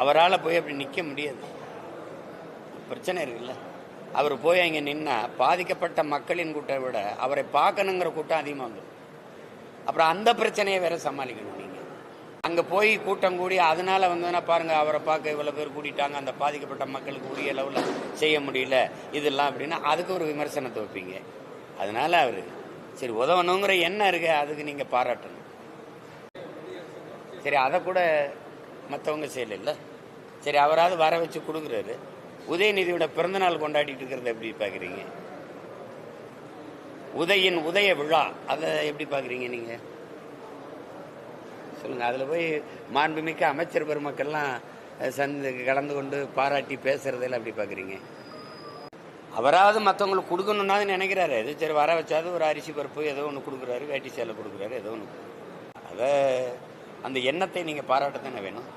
அவரால் போய் அப்படி நிற்க முடியாது, பிரச்சனை இருக்குல்ல. அவர் போய் அங்கே நின்னா பாதிக்கப்பட்ட மக்களின் கூட்டத்தை விட அவரை பார்க்கணுங்கிற கூட்டம் அதிகமாக வந்துடும். அப்புறம் அந்த பிரச்சனையை வேற சமாளிக்கணும். நீங்கள் அங்கே போய் கூட்டம் கூடி அதனால வந்ததுன்னா பாருங்கள், அவரை பார்க்க இவ்வளோ பேர் கூட்டிட்டாங்க, அந்த பாதிக்கப்பட்ட மக்களுக்கு உரிய அளவில் செய்ய முடியல இதெல்லாம் அப்படின்னா அதுக்கு ஒரு விமர்சனத்தை வைப்பீங்க. அதனால அவர் சரி உதவணுங்கிற எண்ணம் இருக்கு, அதுக்கு நீங்கள் பாராட்டணும். சரி அதை கூட மற்றவங்க செய்யல. சரி அவராது வர வச்சு கொடுக்குறாரு. உதயநிதியோட பிறந்தநாள் கொண்டாடிட்டு இருக்கிறத எப்படி பார்க்குறீங்க? உதய விழா அதை எப்படி பார்க்குறீங்க நீங்கள் சொல்லுங்க. அதில் போய் மாண்புமிக்க அமைச்சர் பெருமக்கள்லாம் கலந்து கொண்டு பாராட்டி பேசுறதெல்லாம் எப்படி பார்க்குறீங்க? அவராவது மற்றவங்களுக்கு கொடுக்கணுன்னாது நினைக்கிறாரு. இது சரி வர வச்சாது ஒரு அரிசி பருப்பு ஏதோ ஒன்று கொடுக்குறாரு, வேட்டி சேலை கொடுக்குறாரு, ஏதோ ஒன்று. அதை அந்த எண்ணத்தை நீங்கள் பாராட்டத்தானே வேணும்.